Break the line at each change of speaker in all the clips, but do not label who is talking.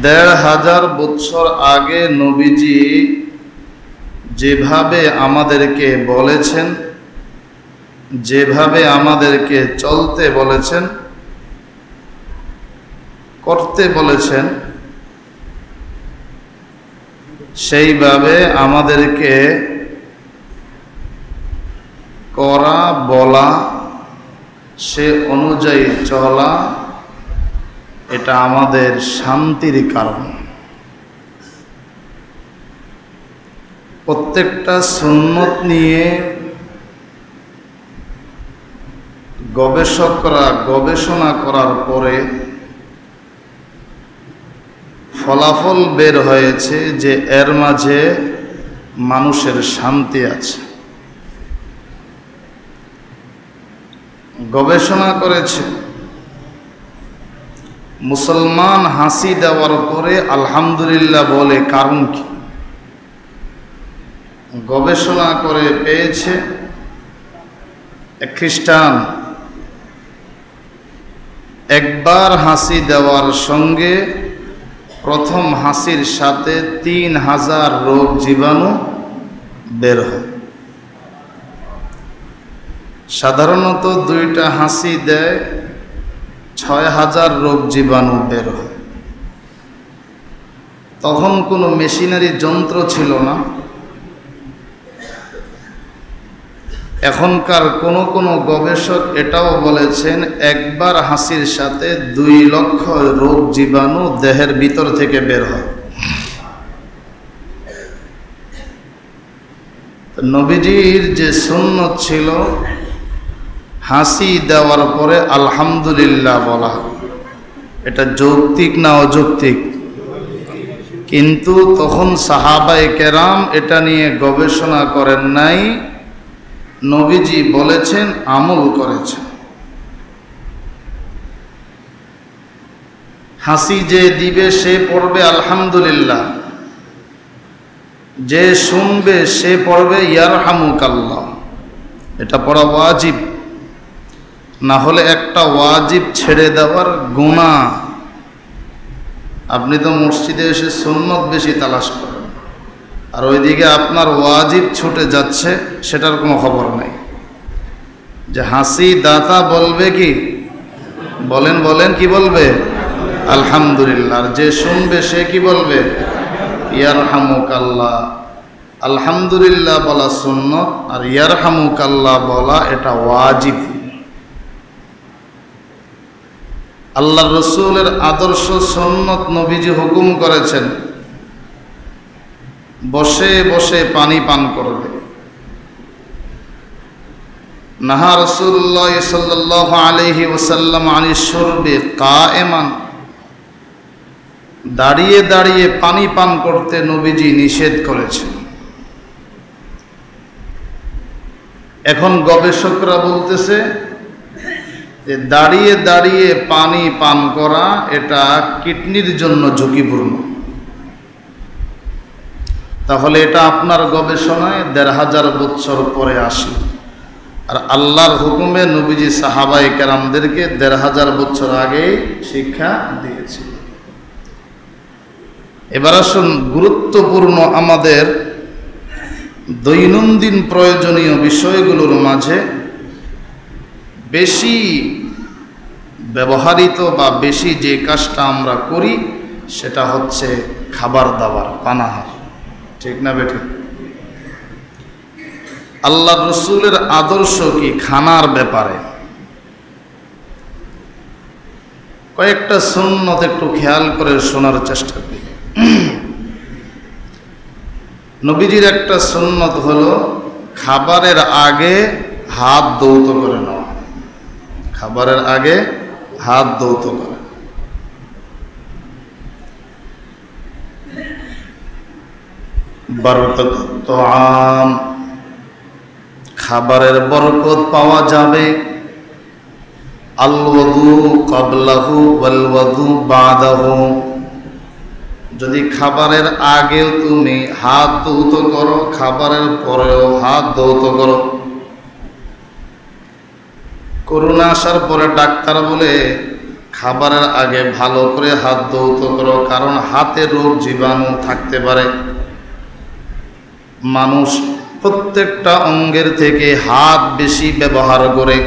১৫০০ বছর আগে নবীজি যেভাবে আমাদেরকে বলেছেন, যেভাবে আমাদেরকে চলতে বলেছেন, করতে বলেছেন, সেইভাবে আমাদেরকে করা, বলা, সে অনুযায়ী চলা, এটা আমাদের শান্তির কারণ। প্রত্যেকটা সুন্নত নিয়ে গবেষকরা গবেষণা করার পরে ফলাফল বের হয়েছে যে এর মাঝে মানুষের শান্তি আছে। গবেষণা করেছে মুসলমান হাসি দেওয়ার পরে আলহামদুলিল্লাহ বলে, কারণ কি? গবেষণা করে পেয়েছে এক খ্রিস্টান একবার হাসি দেওয়ার সঙ্গে প্রথম হাসির সাথে ৩,০০০ রোগ জীবাণু বের হয়। সাধারণত ২টা হাসি দেয় ৬,০০০ রোগ জীবাণু বের হয়। তখন কোনো মেশিনারি যন্ত্র ছিল না। এখনকার কোনো গবেষক এটাও বলেছেন একবার হাসির সাথে ২ লক্ষ রোগ জীবাণু দেহের ভিতর থেকে বের হয়। নবীজির যে সুন্নত ছিল হাসি দেওয়ার পরে আলহামদুলিল্লাহ বলা, এটা যৌক্তিক না অযৌক্তিক? কিন্তু তখন সাহাবায়ে কেরাম এটা নিয়ে গবেষণা করেন নাই, নবীজি বলেছেন, আমল করেছেন। হাসি যে দিবে সে পড়বে আলহামদুলিল্লাহ, যে শুনবে সে পড়বে ইয়ারহামুকাল্লাহ। এটা পড়া ওয়াজিব, না হলে একটা ওয়াজিব ছেড়ে দেওয়ার গুনাহ। আপনি তো মসজিদে এসে সুন্নত বেশি তালাশ করেন, আর ওইদিকে আপনার ওয়াজিব ছুটে যাচ্ছে, সেটার কোনো খবর নাই। যে হাসি দাতা বলবে কি? বলেন বলেন, কি বলবে? আলহামদুলিল্লাহ। আর যে শুনবে সে কি বলবে? ইয়ারহামুকাল্লাহ। আলহামদুলিল্লাহ বলা সুন্নত, আর ইয়ারহামুকাল্লাহ বলা এটা ওয়াজিব। আল্লাহর রাসূলের আদর্শ সুন্নত নবীজি হুকুম করেছেন বসে বসে পানি পান করবে। নাহা রাসূলুল্লাহ সাল্লাল্লাহু আলাইহি ওয়াসাল্লাম আনিশ শুরবি কায়েমান, দাঁড়িয়ে দাঁড়িয়ে পানি পান করতে নবীজি নিষেধ করেছেন। এখন গবেষকরা বলতেছে যে দাঁড়িয়ে দাঁড়িয়ে পানি পান করা এটা কিডনির জন্য ঝুঁকিপূর্ণ। তাহলে এটা আপনার গবেষণায় ১৫০০ বছর পরে আসে, আর আল্লাহর হুকুমে নবীজি সাহাবায়ে কেরামদেরকে ১৫০০ বছর আগে শিক্ষা দিয়েছে। এবার আসুন, গুরুত্বপূর্ণ আমাদের দৈনন্দিন প্রয়োজনীয় বিষয়গুলোর মাঝে বেশি ব্যবহৃত বা বেশি যে কাজটা আমরা করি সেটা হচ্ছে খাবার দাবার, পানাহার। ঠিক না বেঠিক? আল্লাহর রাসূলের আদর্শ কি খানার ব্যাপারে? কয়েকটা সুন্নত একটু খেয়াল করে শোনার চেষ্টা করি। নবীজির একটা সুন্নত হলো খাবারের আগে হাত ধৌত করে নেওয়া। খাবারের আগে হাত ধৌত করে। বরকত তাআম, খাবারের বরকত পাওয়া যাবে। আল ওযু ক্বাবলাহু ওয়াল ওযু বাদাহু, যদি খাবারের আগে তুমি হাত ধৌত করো, খাবারের পরেও হাত ধৌত করো। করোনা আসার পরে ডাক্তার বলে খাবারের আগে ভালো করে হাত ধৌত করো, কারণ হাতে রোগ জীবাণু থাকতে পারে। মানুষ প্রত্যেকটা অঙ্গের থেকে হাত বেশি ব্যবহার করে,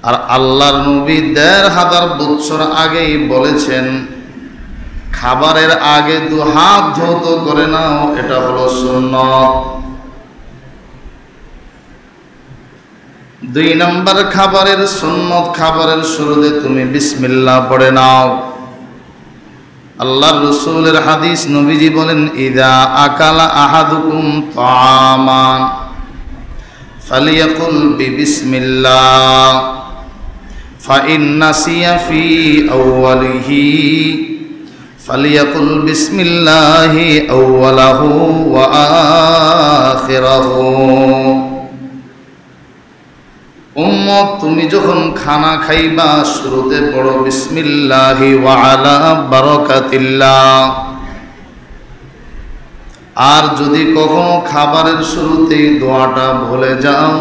আর আল্লাহর নবী ১৫০০ বছর আগেই বলেছেন খাবারের আগে ২ হাত ধৌত করে নাও, এটা হলো সুন্নাত। ২ নম্বর খাবারের সুন্নাত, খাবারের শুরুতে তুমি বিসমিল্লাহ পড়ে নাও। আল্লাহর রাসূলের হাদিস, নবীজি বলেন ইযা আকালা আহাদুকুম তাআমান ফালিয়াকুল বিসমিল্লাহ ফাইন নাসিয়া ফি আউয়ালিহি ফালিয়াকুল বিসমিল্লাহি আউয়ালাহু ওয়া আখিরাহু। উম্মত, তুমি যখন খানা খাইবা শুরুতে পড়ো বিসমিল্লাহি ওয়া আলা বারাকাতিল্লাহ। আর যদি কখনো খাবারের শুরুতেই দোয়াটা ভুলে যাও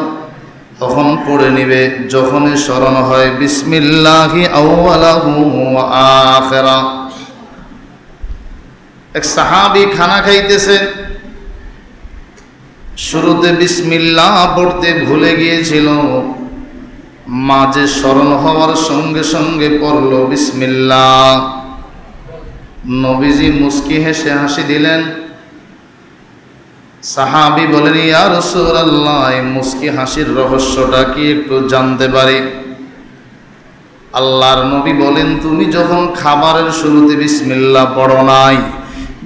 তখন পড়ে নিবে যখনই স্মরণ হয় বিসমিল্লাহি আউয়ালাহু ওয়া আখিরা। এক সাহাবী খানা খাইতেছে, শুরুতে বিসমিল্লাহ পড়তে ভুলে গিয়েছিল, মাঝে স্মরণ হওয়ার সঙ্গে সঙ্গে পড়ল বিসমিল্লাহ। নবীজি মুস্কি হেসে হাসি দিলেন। সাহাবী বলেন ইয়া রাসূলুল্লাহ, এই মুস্কি হাসির রহস্যটা কি একটু জানতে পারি? আল্লাহর নবী বলেন তুমি যখন খাবারের শুরুতে বিসমিল্লাহ পড়ো নাই,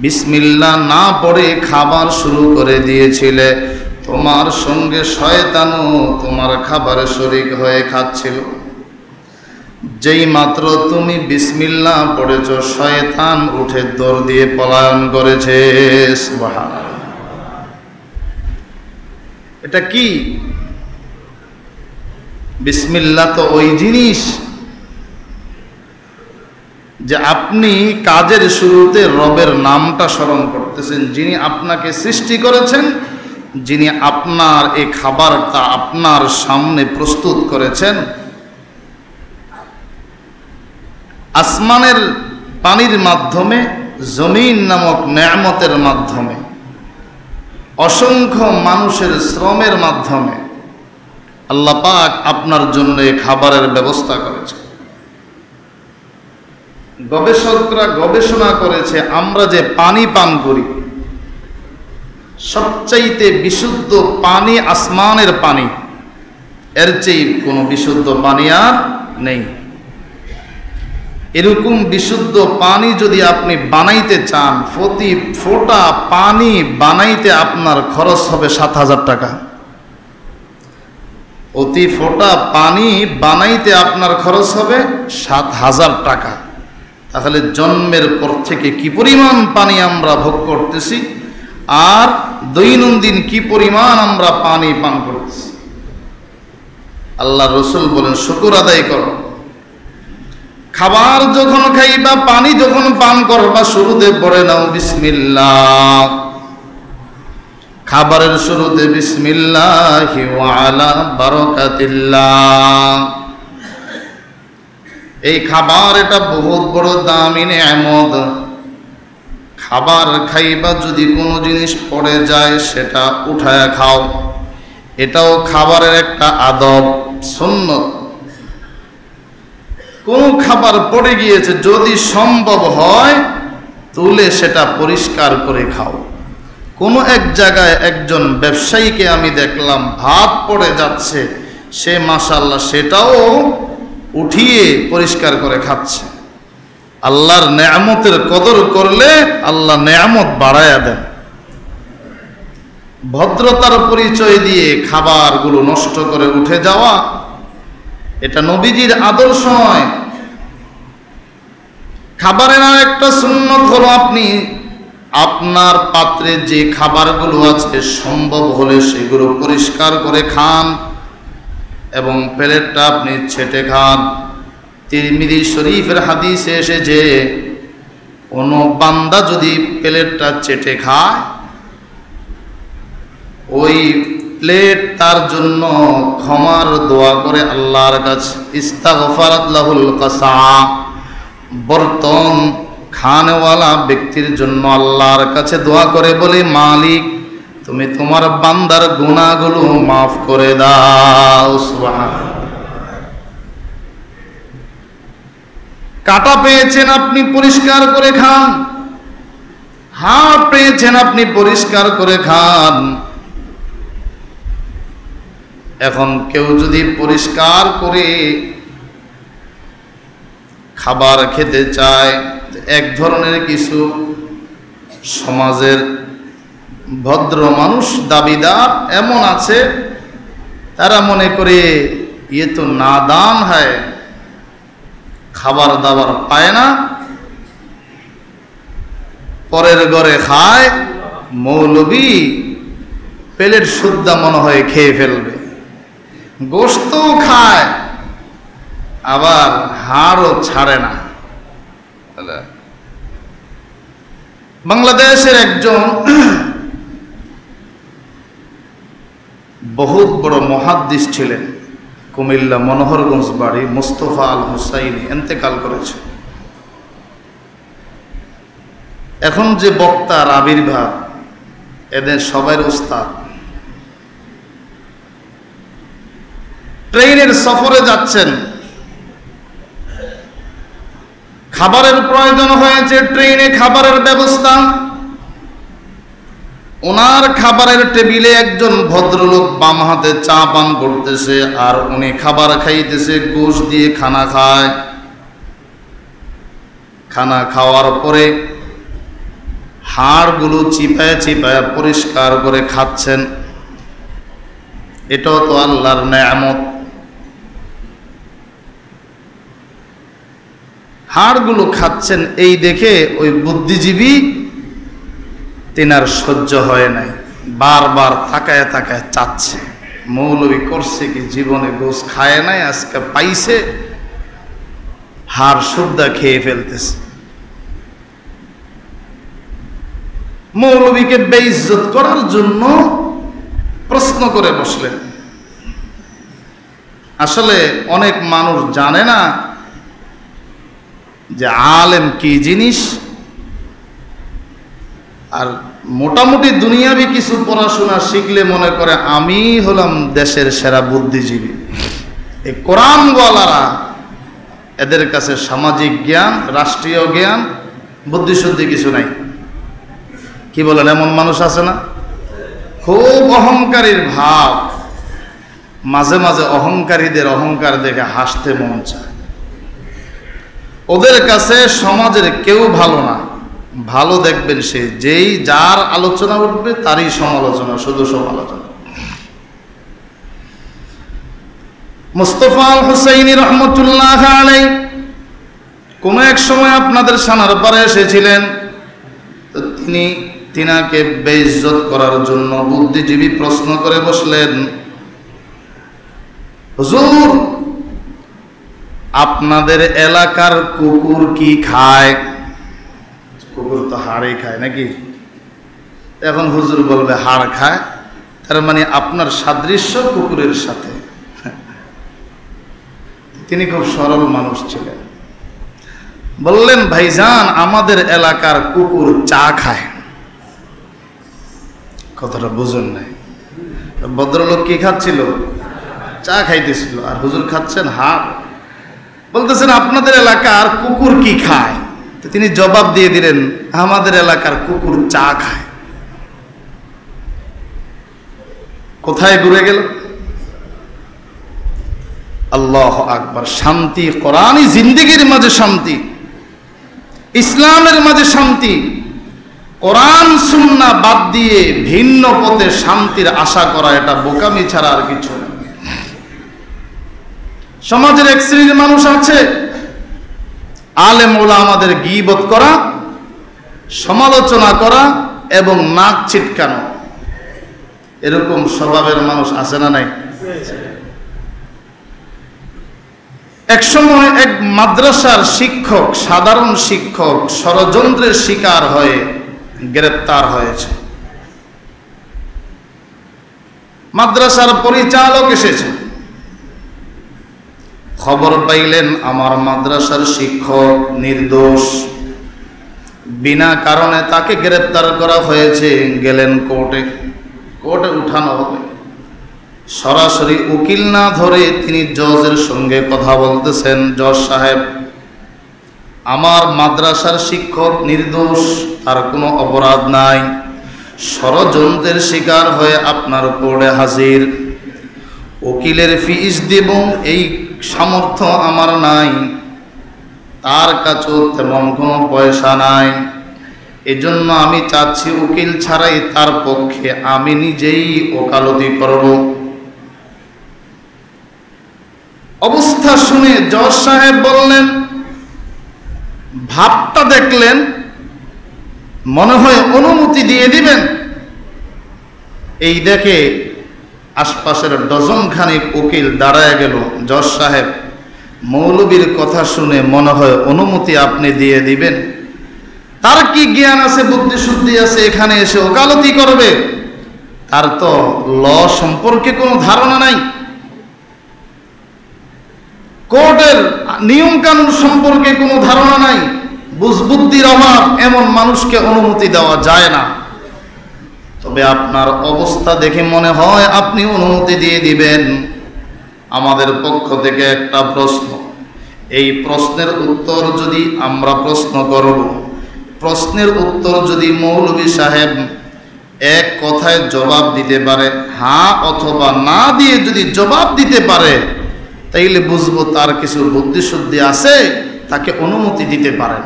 বিসমিল্লাহ না পড়ে খাবার শুরু করে দিয়েছিলে, তোমার সঙ্গে শয়তানও তোমার খাবারে শরীক হয়ে খাচ্ছিল। যেই মাত্র তুমি বিসমিল্লাহ পড়েছো শয়তান উঠে দৌড় দিয়ে পলায়ন করেছে। সুবহানাল্লাহ। এটা কি? বিসমিল্লাহ তো ওই জিনিস যে আপনি কাজের শুরুতে রবের নামটা স্মরণ করতেছেন, যিনি আপনাকে সৃষ্টি করেছেন, যিনি আপনার এই খাবারটা আপনার সামনে প্রস্তুত করেছেন। আসমানের পানির মাধ্যমে, জমিন নামক নেয়ামতের মাধ্যমে, অসংখ্য মানুষের শ্রমের মাধ্যমে আল্লাহ পাক আপনার জন্য এই খাবারের ব্যবস্থা করেছে। গবেষকরা গবেষণা করেছে আমরা যে পানি পান করি সবচাইতে বিশুদ্ধ পানি আসমানের পানি, এর চেয়ে কোনো বিশুদ্ধ পানি আর নেই। এরকম বিশুদ্ধ পানি যদি আপনি বানাইতে চান, প্রতি ফোঁটা পানি বানাইতে আপনার খরচ হবে ৭,০০০ টাকা। প্রতি ফোঁটা পানি বানাইতে আপনার খরচ হবে ৭,০০০ টাকা। তাহলে জন্মের পর থেকে কি পরিমাণ পানি আমরা ভোগ করতেছি, আর দৈনন্দিন কি পরিমাণ আমরা পানি পান করতেছি। আল্লাহ রসুল বলেন শুকর আদায় করো। খাবার যখন খাইবা, পানি যখন পান করবা, শুরুতে পড়ে নাও বিসমিল্লাহ। খাবারের শুরুতে বিসমিল্লাহি ওয়া আলা বারাকাতিল্লাহ। এই খাবার এটা বহুত বড় দামি নেয়ামত। খাবার খাইবা, যদি কোনো জিনিস পড়ে যায় সেটা উঠায়া খাও, এটাও খাবারের একটা আদব, সুন্নত। কোন খাবার পড়ে গিয়েছে যদি সম্ভব হয় তুলে সেটা পরিষ্কার করে খাও। কোনো এক জায়গায় একজন ব্যবসায়ীকে আমি দেখলাম ভাত পড়ে যাচ্ছে, সে মাশাআল্লাহ সেটাও উঠিয়ে পরিষ্কার করে খাচ্ছে। আল্লাহর নেয়ামতের কদর করলে আল্লাহ নেয়ামত বাড়ায়া দেন। ভদ্রতার পরিচয় দিয়ে খাবারগুলো নষ্ট করে উঠে যাওয়া, এটা নবীজির আদর্শ নয়। খাবারের আর একটা সুন্নত হলো আপনি আপনার পাত্রে যে খাবারগুলো আছে সম্ভব হলে সেগুলো পরিষ্কার করে খান এবং প্লেটটা আপনি ছেটে খান। তিরমিজি শরীফের হাদিসে এসেছে কোনো বান্দা যদি প্লেটটা চেটে খায়, ওই প্লেট তার জন্য ক্ষমার দোয়া করে আল্লাহর কাছে, ইস্তাগফারাত লাহুল কাসা, বর্তন খানেওয়ালা ব্যক্তির জন্য আল্লাহর কাছে দোয়া করে বলে, মালিক তুমি তোমার বান্দার গুনাহগুলো মাফ করে দাও। সুবহানাল্লাহ। কাঁটা পেয়েছেন আপনি পরিষ্কার করে খান, হাড় পেয়েছেন আপনি পরিষ্কার করে খান। এখন কেউ যদি পরিষ্কার করে খাবার খেতে চায়, এক ধরনের কিছু সমাজের ভদ্র মানুষ দাবিদার এমন আছে, তারা মনে করে ইয়ে তো নাদান হয়, খাবার দাবার পায় না, পরের ঘরে খায়, মৌলবি পেলেট সুদ্ধা মনে হয় খেয়ে ফেলবে, গোশতও খায় আবার হাড়ও ছাড়ে না। বাংলাদেশের একজন বহুত বড় মুহাদ্দিস ছিলেন, কুমিল্লা মনোহরগঞ্জ বাড়ি, মুস্তফা আল হুসাইনি, ইন্তেকাল করেছে। এখন যে বক্তার আবির্ভাব, এদের সবার উস্তাদ। ট্রেনের সফরে যাচ্ছেন, খাবারের প্রয়োজন হয়েছে, ট্রেনে খাবারের ব্যবস্থা। ওনার খাবারের টেবিলে একজন ভদ্রলোক বাম হাতে চা পান করতেছে, আর উনি খাবার খাইতেছে, গোশ দিয়ে খানা খায়। খানা খাওয়ার পরে হাড়গুলো চিপায় চিপায় পরিষ্কার করে খাচ্ছেন। এটাও তো আল্লাহর নেয়ামত। হাড়গুলো খাচ্ছেন, এই দেখে ওই বুদ্ধিজীবী তিনার সহ্য হয় নাই, বারবার তাকায় তাকায় চাচ্ছে, মৌলবি করছে কি, জীবনে গোশ খায় নাই, আজকে পাইছে, হাড় সুদ্ধা খেয়ে ফেলতেছে। মৌলবীকে বেইজ্জত করার জন্য প্রশ্ন করে বসলেন। আসলে অনেক মানুষ জানে না যে আলেম কি জিনিস, আর মোটামুটি দুনিয়াবি কিছু পড়াশোনা শিখলে মনে করে আমি হলাম দেশের সেরা বুদ্ধিজীবী। এই কোরআনওয়ালারা, এদের কাছে সামাজিক জ্ঞান, রাষ্ট্রীয় জ্ঞান, বুদ্ধিশুদ্ধি কিছু নাই। কি বলেন, এমন মানুষ আছে না? খুব অহংকারীর ভাব, মাঝে মাঝে অহংকারীদের অহংকার দেখে হাসতে মন চায়। ওদের কাছে সমাজের কেউ ভালো না, ভালো দেখবেন সে যেই যার আলোচনা উঠবে তারই সমালোচনা, শুধু সমালোচনা। মুস্তফা আল হুসাইনি রহমতুল্লাহ আলাইহি কোন এক সময় আপনাদের সানার পারে এসেছিলেন, তো তিনাকে বেইজ্জত করার জন্য বুদ্ধিজীবী প্রশ্ন করে বসলেন, হুজুর আপনাদের এলাকার কুকুর কি খায়? কুকুর তো হাড়ই খায় নাকি? এখন হুজুর বলবে হাড় খায়, তার মানে আপনার সাদৃশ্য কুকুরের সাথে। তিনি খুব সরল মানুষ ছিলেন, বললেন ভাইজান আমাদের এলাকার কুকুর চা খায়। কথাটা বুঝুন নাই, ভদ্রলোক কি খাচ্ছিল? চা খাইতেছিল, আর হুজুর খাচ্ছেন হাড়। বলতেছেন আপনাদের এলাকার কুকুর কি খায়? তো তিনি জবাব দিয়ে দিলেন আমাদের এলাকার কুকুর চা খায়। কোথায় ঘুরে গেল? আল্লাহু আকবার। শান্তি কোরআনই জিন্দেগির মাঝে শান্তি, ইসলামের মাঝে শান্তি। কোরআন সুন্নাহ বাদ দিয়ে ভিন্ন পথে শান্তির আশা করা এটা বোকামি ছাড়া আর কিছু না। সমাজের এক শ্রেণীর মানুষ আছে, আলেম ওলামাদের গীবত করা, সমালোচনা করা এবং নাক ছিটকানো, এরকম স্বভাবের মানুষ আছে না নাই? এক সময় এক মাদ্রাসার শিক্ষক, সাধারণ শিক্ষক ষড়যন্ত্রের শিকার হয়ে গ্রেপ্তার হয়েছে। মাদ্রাসার পরিচালক এসেছে, খবর পাইলেন আমার মাদ্রাসার শিক্ষক নির্দোষ, বিনা কারণে তাকে গ্রেপ্তার করা হয়েছে। গেলেন কোর্টে, কোর্টে উঠানো হবে। সরাসরি উকিল না ধরে তিনি জজের সঙ্গে কথা বলতেছেন, জজ সাহেব, আমার মাদ্রাসার শিক্ষক নির্দোষ, তার কোনো অপরাধ নাই, ষড়যন্ত্রের শিকার হয়ে আপনার কোর্টে হাজির। উকিলের ফিস দেব এই সামর্থ্য আমার নাই, তার কাছেও তেমন কোনো পয়সা নাই, এজন্য আমি চাচ্ছি উকিল ছাড়াই তার পক্ষে আমি নিজেই ওকালতি করব। অবস্থা শুনে জজ সাহেব বললেন, ভাবটা দেখলেন, মনে হয় অনুমতি দিয়ে দিবেন। এই দেখে আশপাশের ডজন খানিক উকিল দাঁড়ায় গেল। জজ সাহেব, মৌলবীর কথা শুনে মনে হয় অনুমতি আপনি দিয়ে দিবেন? তার কি জ্ঞান আছে, বুদ্ধি শুদ্ধি আছে এখানে এসে ওকালতি করবে? তার তো ল সম্পর্কে কোনো ধারণা নাই, কোর্টের নিয়ম কানুন সম্পর্কে কোনো ধারণা নাই, বুঝবুদ্ধির অভাব, এমন মানুষকে অনুমতি দেওয়া যায় না। তবে আপনার অবস্থা দেখে মনে হয় আপনি অনুমতি দিয়ে দিবেন। আমাদের পক্ষ থেকে একটা প্রশ্ন, এই প্রশ্নের উত্তর যদি আমরা প্রশ্ন করব, প্রশ্নের উত্তর যদি মৌলভী সাহেব এক কথায় জবাব দিতে পারে, হ্যাঁ অথবা না দিয়ে যদি জবাব দিতে পারে, তাইলে বুঝবো তার কিছু বুদ্ধিশুদ্ধি আছে, তাকে অনুমতি দিতে পারেন।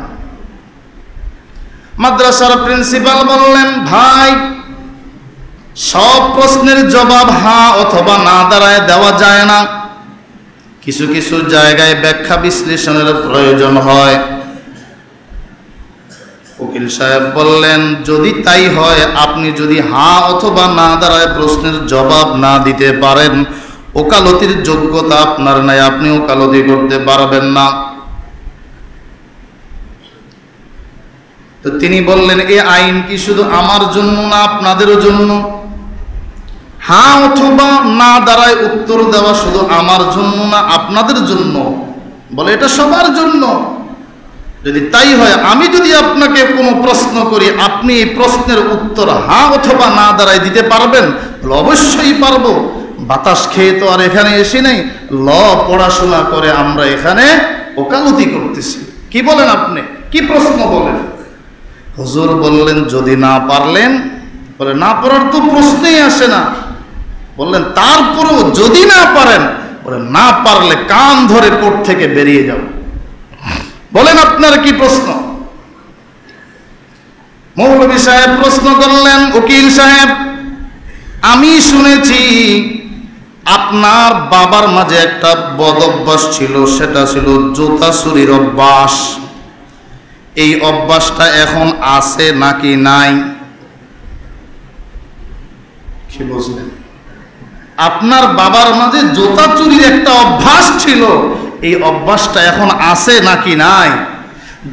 মাদ্রাসার প্রিন্সিপাল বললেন, ভাই, সব প্রশ্নের জবাব হ্যাঁ অথবা না দ্বারায় দেওয়া যায় না, কিছু কিছু জায়গায় ব্যাখ্যা বিশ্লেষণের প্রয়োজন হয়। উকিল সাহেব বললেন, যদি তাই হয়, আপনি যদি হ্যাঁ অথবা না দ্বারায় প্রশ্নের জবাব না দিতে পারেন, ওকালতির যোগ্যতা আপনার নাই, আপনি ওকালতি করতে পারবেন না। তো তিনি বললেন, এই আইন কি শুধু আমার জন্য না আপনাদেরও জন্য? হ্যাঁ অথবা না দ্বারায় উত্তর দেওয়া শুধু আমার জন্য না আপনাদের জন্য? বলে, এটা সবার জন্য। যদি তাই হয়, আমি যদি আপনাকে কোনো প্রশ্ন করি, আপনি এই প্রশ্নের উত্তর হ্যাঁ অথবা না দ্বারায় দিতে পারবেন? বলে, অবশ্যই পারবো। বাতাস খেয়ে তো আর এখানে এসে নেই, ল পড়াশোনা করে আমরা এখানে ওকালতি করতেছি। কি বলেন আপনি, কি প্রশ্ন বলেন? হুজুর বললেন, যদি না পারলেন? বলে, না পারার তো প্রশ্নই আসে না। বললেন, তারপরেও যদি না পারেন? বলে, না পারলে কান ধরে কোর্ট থেকে বেরিয়ে যাও। বলেন আপনার কি প্রশ্ন? মৌলভী সাহেব প্রশ্ন করলেন, উকিল সাহেব, আমি শুনেছি আপনার বাবার মাঝে একটা বদ অভ্যাস ছিল, সেটা ছিল জুতা চুরির অভ্যাস। এই অভ্যাসটা এখন আছে নাকি নাই? কি বুঝলেন? আপনার বাবার মাঝে জুতা চুরির একটা অভ্যাস ছিল, এই অভ্যাসটা এখন আছে নাকি নাই?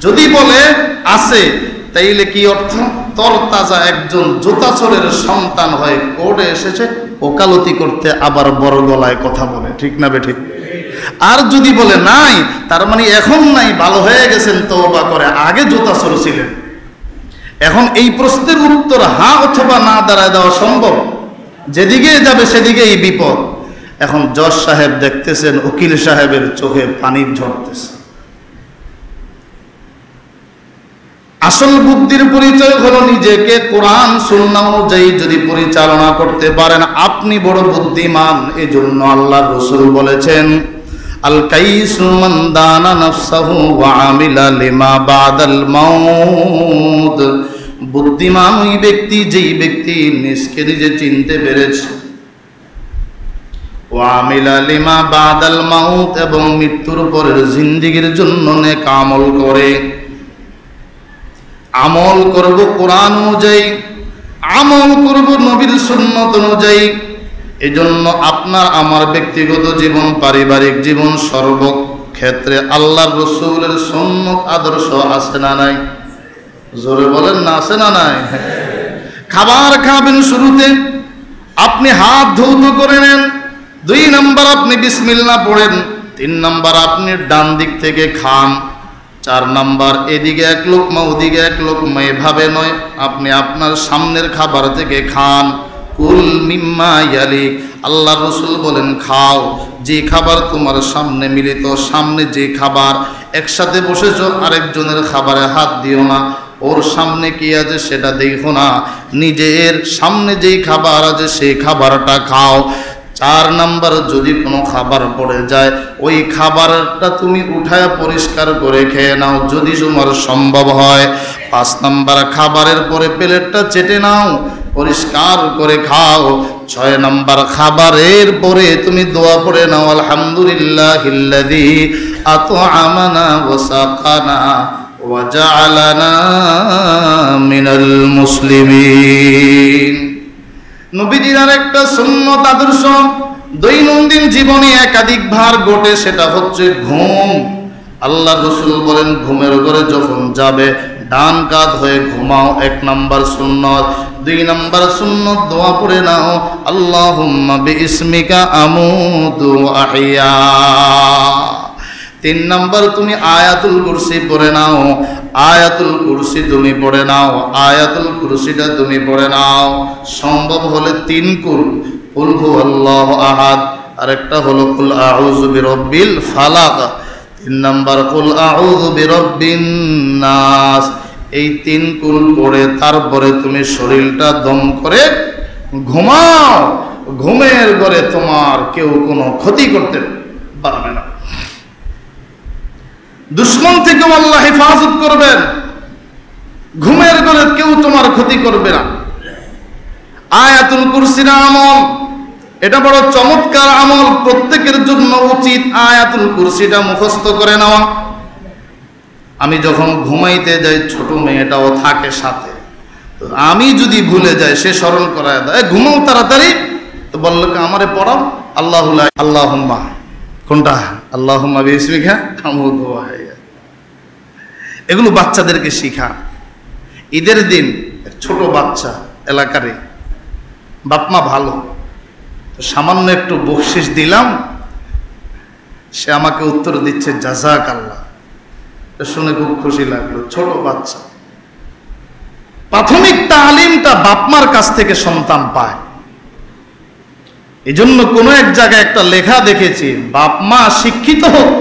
যদি বলে আছে, তাইলে কি অর্থ? তরতাজা একজন জুতা চোরের সন্তান হয়ে কোর্টে এসেছে ওকালতি করতে, আবার বড় গলায় কথা বলে, ঠিক না বেঠিক? আর যদি বলে নাই, তার মানে এখন নাই, ভালো হয়ে গেছেন, তওবা করে, আগে জুতা চোর ছিলেন। এখন এই প্রশ্নের উত্তর হ্যাঁ অথবা না দ্বারা দেওয়া সম্ভব? যেদিকে যাবে সেদিকেই বিপদ। এখন জজ সাহেব দেখতেছেন উকিল সাহেবের চোখে পানি ঝরতেছে। আসল বুদ্ধির পরিচয় হলো নিজেকে কোরআন সুন্নাহ অনুযায়ী যদি পরিচালনা করতে পারেন, আপনি বড় বুদ্ধিমান। এজন্য আল্লাহর রাসূল বলেছেন, আল কাইসু মান দানা নাফসাহু ওয়া আমিলা লিমা বাদাল মাউত। বুদ্ধিমান ওই ব্যক্তি, যেই ব্যক্তি নিজকে নিজে চিনতে পেরেছে, ওয়া আমিলা লিমা বাদাল মাউত, এবং মৃত্যুর পরের জিন্দেগীর জন্য নেক আমল করে। আমল করব কোরআন অনুযায়ী, আমল করব নবীর সুন্নত অনুযায়ী। এজন্য আপনার আমার ব্যক্তিগত জীবন, পারিবারিক জীবন, সর্বক্ষেত্রে আল্লাহর রাসূলের সুন্নত আদর্শ আছে না নাই? জোরে বলেন না, আছে না নাই? খাবার খাবেন শুরুতে, আপনি হাত ধৌত করে নেন। 2 নাম্বার আপনি বিসমিল্লাহ পড়েন। 3 নাম্বার আপনি ডান দিক থেকে খান। 4 নাম্বার এদিকে 1 লোকমা ওদিকে 1 লোকমা, এভাবে নয়, আপনি আপনার সামনের খাবার থেকে খান। কুল মিম্মা ইয়ালিক, আল্লাহ রসুল বলেন খাও যে খাবার তোমার সামনে মিলিত, সামনে যে খাবার, একসাথে বসেছো আরেকজনের খাবারে হাত দিও না, ওর সামনে কি আছে সেটা দেখো না, নিজের সামনে যেই খাবার আছে সেই খাবারটা খাও। 4 নাম্বার যদি কোনো খাবার পড়ে যায় ওই খাবারটা তুমি উঠায় পরিষ্কার করে খেয়ে নাও যদি তোমার সম্ভব হয়। 5 নাম্বার খাবারের পরে প্লেটটা চেটে নাও, পরিষ্কার করে খাও। 6 নাম্বার খাবারের পরে তুমি দোয়া পড়ে নাও, আলহামদুলিল্লাহিল্লাযী আত'আমানা ওয়া সাকানা ওয়া জা'আলানা মিনাল মুসলিমিন। নবীজির আরেকটা সুন্নত আদর্শ দৈনন্দিন জীবনে একাধিকবার ঘটে, সেটা হচ্ছে ঘুম। আল্লাহ রসুল বলেন ঘুমের ঘরে যখন যাবে ডান কাত হয়ে ঘুমাও, 1 নাম্বার সুন্নত। 2 নাম্বার সুন্নত দোয়া পড়ে নাও, আল্লাহুম্মা বিইসমিকা আমুতু ওয়া আহইয়া। 3 নাম্বার তুমি আয়াতুল কুরসি পড়ে নাও, আয়াতুল কুরসি তুমি পড়ে নাও, আয়াতুল কুরসিটা তুমি পড়ে নাও। সম্ভব হলে 3 কুল হুয়াল্লাহু আহাদ, আরেকটা হলো কুল আউযু বিরাব্বিল ফালাক, 3 নাম্বার কুল আউযু বিরাব্বিন নাস। এই 3 কুল পড়ে তারপরে তুমি শরীরটা দম করে ঘুমাও। ঘুমের ঘরে তোমার কেউ কোনো ক্ষতি করতে পারবে না, দুশ্মন থেকেও আল্লাহ হেফাজত করবেন, ঘুমের ঘরে কেউ তোমার ক্ষতি করবে না। আয়াতুল কুরসির আমল, এটা বড় চমৎকার আমল, প্রত্যেকের জন্য উচিত আয়াতুল কুরসিটা মুখস্থ করে নেওয়া। আমি যখন ঘুমাইতে যাই ছোট মেয়েটাও থাকে সাথে, তো আমি যদি ভুলে যাই সে স্মরণ করায় দেয় ঘুমাও তাড়াতাড়ি, তো বললো আমারে পড়াও আল্লাহুম্মা, কোনটা আল্লাহুম্মা বিইসমিকা আমুতু ওয়া আহইয়া। এগুলো বাচ্চাদেরকে শিখা। ঈদের দিন ছোট বাচ্চা এলাকারে, বাপমা ভালো, সামান্য একটু বকশিস দিলাম, সে আমাকে উত্তর দিচ্ছে জাযাকাল্লাহ। শুনে খুব খুশি লাগলো। ছোট বাচ্চা, প্রাথমিক তালিমটা বাপমার কাছ থেকে সন্তান পায়। এই জন্য কোনো এক জায়গায় একটা লেখা দেখেছি, বাপমা শিক্ষিত হোক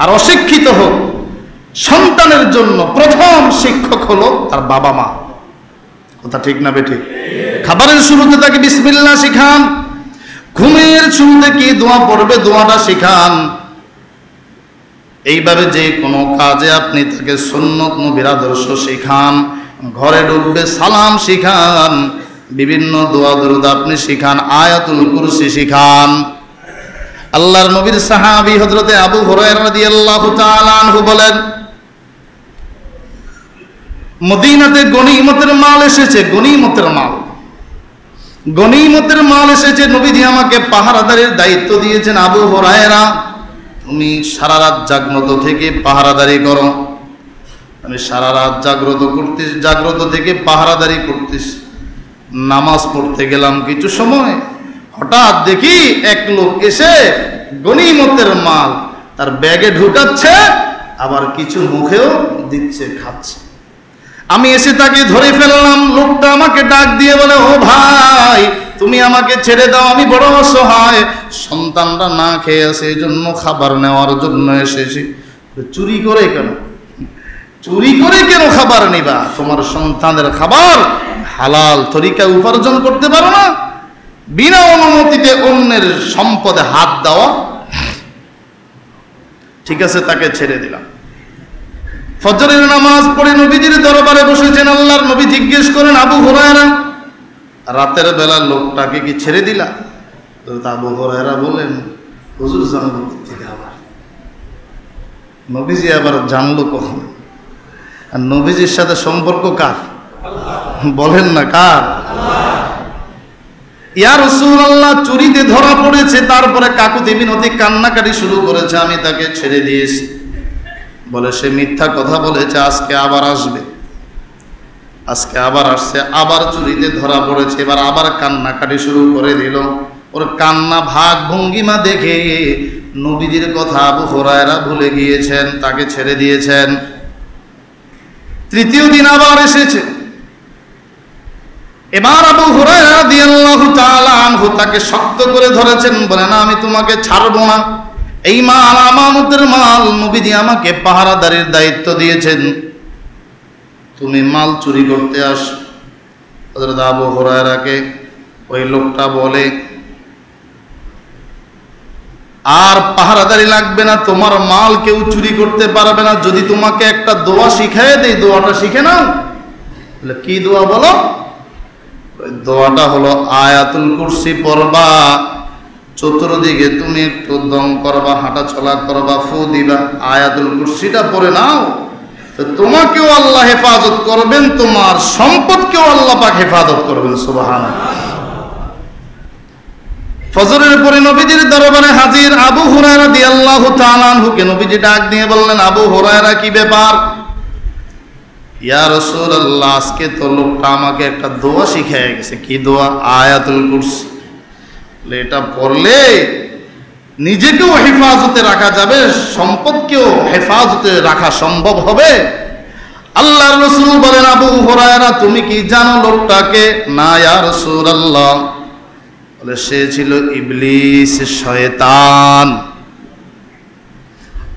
আর অশিক্ষিত হোক, সন্তানের জন্য প্রথম শিক্ষক হলো তার বাবা মা। কথা ঠিক না বেঠিক? খাবারের শুরুতে তাকে বিসমিল্লাহ শিখান, ঘুমের শুরুতে কি দোয়া পড়বে দোয়াটা শিখান। এইভাবে যে কোনো কাজে আপনি তাকে সুন্নত নবীর আদর্শ শিখান। ঘরে ঢুকবে সালাম শিখান, বিভিন্ন দোয়া দরুদ আপনি শিখান, আয়াতুল কুরসি শিখান। আল্লাহর নবীর সাহাবী হযরতে আবু হুরায়রা রাদিয়াল্লাহু তাআলা আনহু বলেন, মদিনাতে গনিমতের মাল এসেছে, গনিমতের মাল এসেছে। নবীজি আমাকে পাহারাদারির দায়িত্ব দিয়েছেন, আবু হুরায়রা তুমি সারা রাত জাগ্রত থেকে পাহারাদারি করো। আমি সারা রাত জাগ্রত থেকে পাহারাদারি করতেছি। নামাজ পড়তে গেলাম, কিছু সময় হঠাৎ দেখি এক লোক এসে গনিমতের মাল তার ব্যাগে ঢুকাচ্ছে, আবার কিছু মুখেও দিচ্ছে, খাচ্ছে। আমি এসে তাকে ধরে ফেললাম। লোকটা আমাকে ডাক দিয়ে বলে, ও ভাই তুমি আমাকে ছেড়ে দাও, আমি বড় অসহায়, সন্তানরা না খেয়ে আছে, এই জন্য খাবার নেওয়ার জন্য এসেছি। চুরি করে কেন খাবার নিবা? তোমার সন্তানের খাবার হালাল তরিকায় উপার্জন করতে পারো না? বিনা অনুমতিতে অন্যের সম্পদে হাত দেওয়া। ঠিক আছে, তাকে ছেড়ে দিলাম। ফজরের নামাজ পড়ে নবীজির দরবারে বসেছেন। আল্লাহর নবী জিজ্ঞেস করেন, আবু হুরায়রা রাতের বেলা লোকটাকে কি ছেড়ে দিলা? তো আবু হুরায়রা বলেন, হুজুর জানলো থেকে আবার? নবীজি আবার জানলো কখন? আর নবীজির সাথে সম্পর্ক কার? বলেন না কার? ইয়া রাসূলুল্লাহ, চুরিতে ধরা পড়েছে, তারপরে কাকুতি মিনতি কান্নাকাটি শুরু করেছে, আমি তাকে ছেড়ে দিয়েছি। বলে সে মিথ্যা কথা বলেছে, আজকে আবার আসবে। আজকে আবার আসছে, আবার চুরিতে ধরা পড়েছে, এবার আবার কান্নাকাটি শুরু করে দিল। ওর কান্না ভাগ ভঙ্গিমা দেখে নবীজির কথা আবু হুরায়রা ভুলে গিয়েছেন, তাকে ছেড়ে দিয়েছেন। তৃতীয় দিন আবার এসেছে, এবার আবু হুরায়রা রাদিয়াল্লাহু তাআলা আনহু তাকে শক্ত করে ধরেছেন, বলেন আমি তোমাকে ছাড়বো না, এই মাল আমানতের মাল, নবীজি আমাকে পাহারাদারির দায়িত্ব দিয়েছেন, তুমি মাল চুরি করতে আসো। হযরত আবু হুরায়রাকে ওই লোকটা বলে, আর পাহারাদারি লাগবে না, তোমার মাল কেউ চুরি করতে পারবে না, যদি তোমাকে একটা দোয়া শিখায় দেই, দোয়াটা শিখে নাও। বলে কি দোয়া বলো? দোয়াটা হলো আয়াতুল কুরসি পড়বা, চতুর্দিকে তুমি একটু দম করবা, হাঁটা চলা করবা, ফু দিবা, আয়াতুল কুরসিটা পড়ে নাও, তো তোমাকেও আল্লাহ হেফাজত করবেন, তোমার সম্পদকেও আল্লাহ পাক হেফাজত করবেন। সুবহানাল্লাহ। ফজরের পরে নবীজির দরবারে হাজির আবু হুরায়রা রাদিয়াল্লাহু তাআলা আনহুকে নবীজি ডাক দিয়ে বললেন, আবু হুরায়রা কি ব্যাপার? ইয়া রাসূলুল্লাহ, আজকে তো লোকটা আমাকে একটা দোয়া শিখিয়ে গেছে। কি দোয়া? আয়াতুল কুরসি। এটা পড়লে নিজেকেও হেফাজতে রাখা যাবে, সম্পদকেও হেফাজতে রাখা সম্ভব হবে। আল্লাহর রাসূল বলেন, আবু হুরায়রা তুমি কি জানো লোকটাকে? না ইয়া রাসূলুল্লাহ। বলে সে ছিল ইবলিস, শয়তান।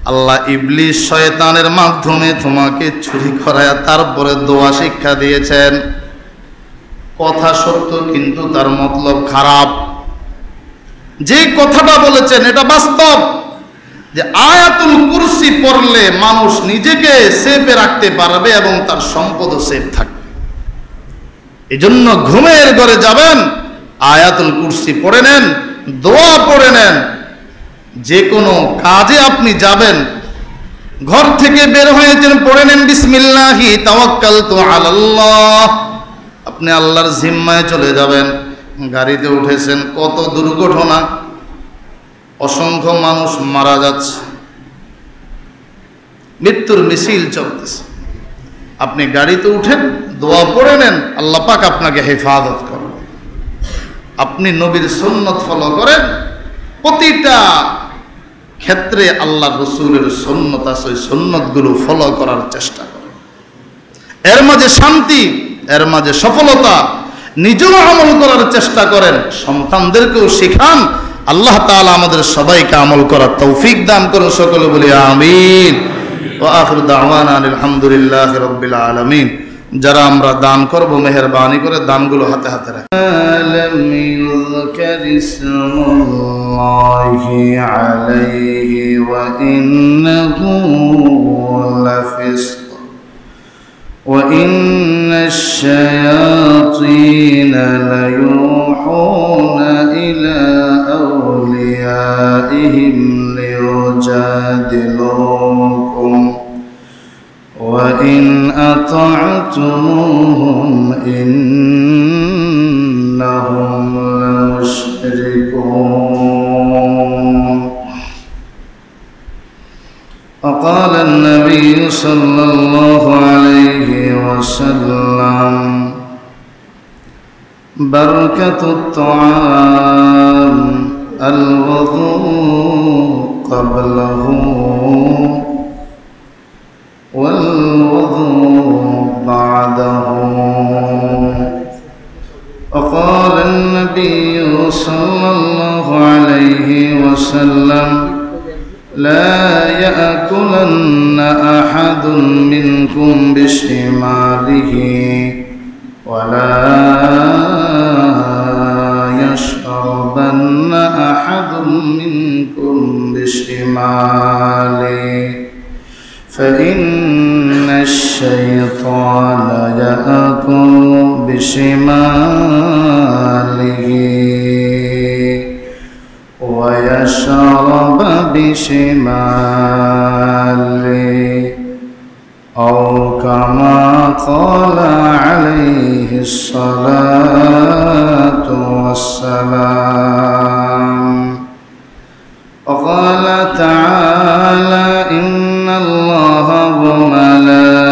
আল্লাহ ইবলিস শয়তানের মাধ্যমে তোমাকে চুরি করায় তারপরে দোয়া শিক্ষা দিয়েছেন। কথা সত্য, কিন্তু তার মতলব খারাপ। যে কথাটা বলেছেন এটা বাস্তব, যে আয়াতুল কুরসি পড়লে মানুষ নিজেকে সেফে রাখতে পারবে এবং তার সম্পদও সেফ থাকবে। এজন্য ঘুমের ঘরে যাবেন, আয়াতুল কুরসি পড়ে নেন, দোয়া পড়ে নেন। যে কোনো কাজে আপনি যাবেন, ঘর থেকে বের হয়েছেন, পড়ে নেন বিসমিল্লাহি তাওয়াক্কালতু আলাল্লাহ, আপনি আল্লাহর জিম্মায় চলে যাবেন। গাড়িতে উঠেছেন, কত দুর্ঘটনা, অসংখ্য মানুষ মারা যাচ্ছে, মৃত্যুর মিছিল চলতেছে। আপনি গাড়িতে উঠেন, দোয়া পড়ে নেন, আল্লাহ পাক আপনাকে হেফাজত করবেন। আপনি নবীর সুন্নত ফলো করেন, প্রতিটা ক্ষেত্রে আল্লাহ রসুলের সুন্নত আছে, ওই সুন্নতগুলো ফলো করার চেষ্টা করেন। এর মাঝে শান্তি, এর মাঝে সফলতা, নিজেও আমল করার চেষ্টা করেন, সন্তানদেরকেও শিখান। আল্লাহ তাআলা আমাদের সবাইকে আমল করার তৌফিক দান করুন। সকলে বলি আমিন। ওয়া আখিরু দাওয়ানা আলহামদুলিল্লাহি রাব্বিল আলামিন। যারা আমরা দান করব, মেহেরবানি করে দানগুলো হাতে হাতে রাখি। আলাম ইউযকার ইসমুল্লাহি আলাইহি ওয়া ইন্নাহু লাফিসক ওয়া ইন্নাশ শায়াতিন লায়ুহুনা ইলা আউলিয়াইহিম লিয়ুজাদিলুকুম وَإِنْ أَطَعْتُمُوهُمْ إِنَّهُمْ لَمُشْرِكُونَ. وقال النبي صلى الله عليه وسلم بركة الطعام الوضوء قبله والوضوء بعده. وقال النبي صلى الله عليه وسلم لا يأكلن أحد منكم بشماله ولا يشربن أحد منكم بشماله فإن الشيطان يأكل بشماله ويشرب بشماله أو كما قال عليه الصلاة والسلام. وقال تعالى إن الله وملائكته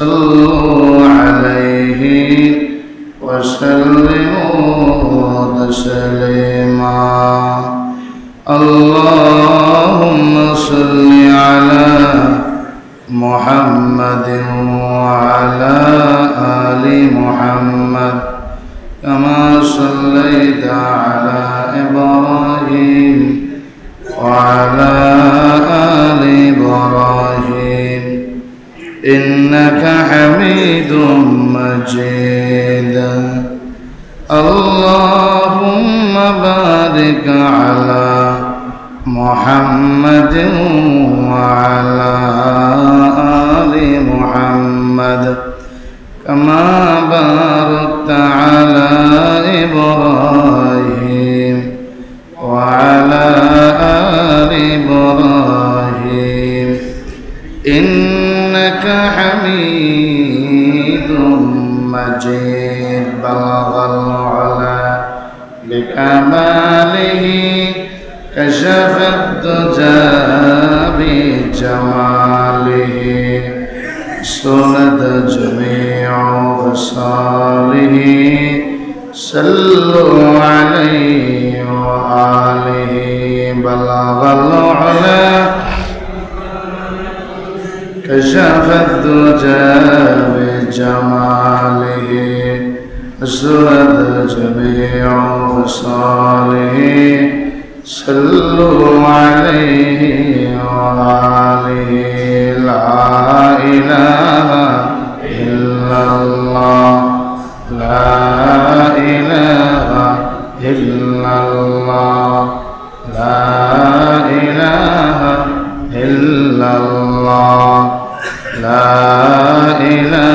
صلوا عليه وسلموا تسليما اللهم صل على محمد وعلى آل محمد كما صليت على إبراهيم وعلى آل إبراهيم إنك حميد مجيد اللهم بارك على محمد وعلى آل محمد كما باركت على إبراهيم وعلى آل إبراهيم إنك حميد مجيد بلغ العلا بكماله كشف الدجى بجماله سند جميع خصاله صلوا عليه وآله بلغ العلا كشف الدجى بجماله سند جميع خصاله صلوا عليه وآله لا إله إلا الله لا إله إلا الله لا إله إلا الله لا إله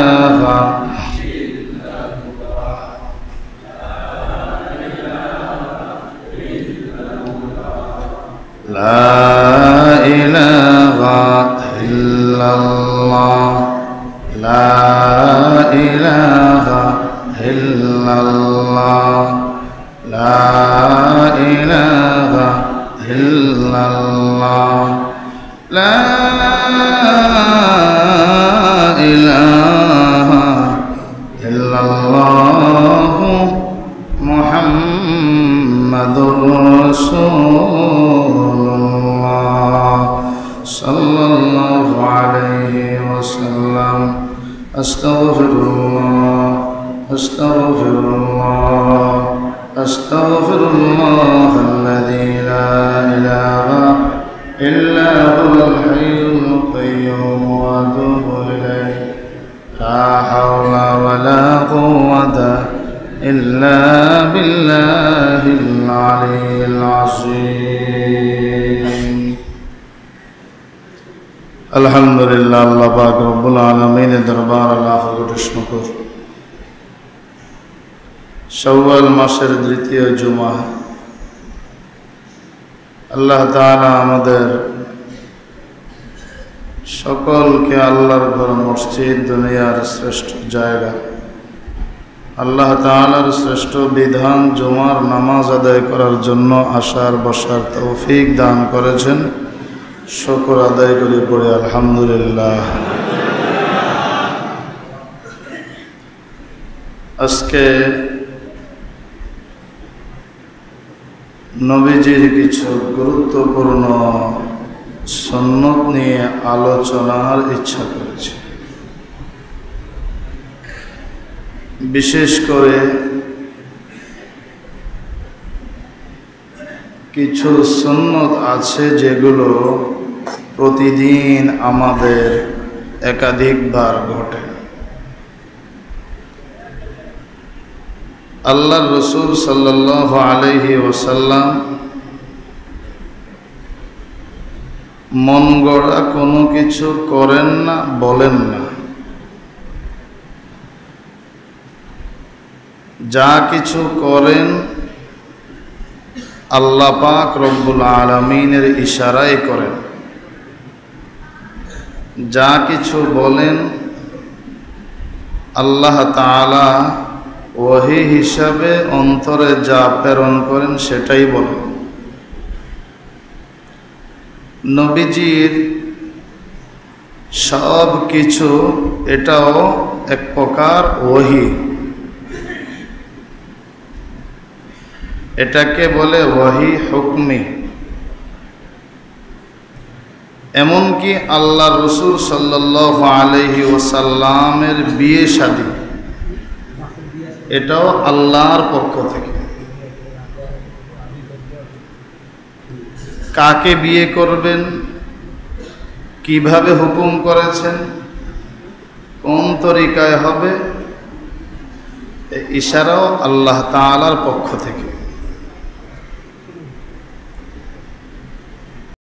لا إله إلا الله لا إله إلا الله لا إله إلا الله لا إله إلا الله محمد رسول الله صلى الله عليه وسلم أستغفر الله أستغفر الله أستغفر الله الذي لا إله إلا هو الحي القيوم وأتوب إليه لا حول ولا قوة إلا بالله العلي العظيم الحمد لله الله পাক রব্বুল আলামিনের দরবার লাখ কোটি শুকর শাওয়াল মাসের দ্বিতীয় জুমা আল্লাহ তাআলা আমাদের সকলকে আল্লাহর ঘর মসজিদ দুনিয়ার শ্রেষ্ঠ জায়গা আল্লাহ তাআলার শ্রেষ্ঠ বিধান জুমার নামাজ আদায় করার জন্য আসার বসার তৌফিক দান করেছেন শুকর আদায় করে পড়ে আলহামদুলিল্লাহ আজকে নবীজির কিছু গুরুত্বপূর্ণ সুন্নত নিয়ে আলোচনার ইচ্ছা করেছি বিশেষ করে কিছু সুন্নত আছে যেগুলো প্রতিদিন আমাদের একাধিকবার ঘটে আল্লাহর রাসূল সাল্লাল্লাহু আলাইহি ওয়াসাল্লাম মন গড়া কোনো কিছু করেন না বলেন না যা কিছু করেন আল্লাহ পাক রব্বুল আলামিনের ইশারায় করেন যা কিছু বলেন আল্লাহ তাআলা ওহী হিসাবে অন্তরে যা প্রেরণ করেন সেটাই বলেন নবীজির সব কিছু এটাও এক প্রকার ওহী। এটাকে বলে ওহী হুকমি। এমনকি আল্লাহ রসুল সাল্লাল্লাহু আলাইহি ওয়াসাল্লামের বিয়ে শাদী এটাও আল্লাহর পক্ষ থেকে। কাকে বিয়ে করবেন, কিভাবে হুকুম করেছেন, কোন তরিকায় হবে, ইশারাও আল্লাহ তাআলার পক্ষ থেকে।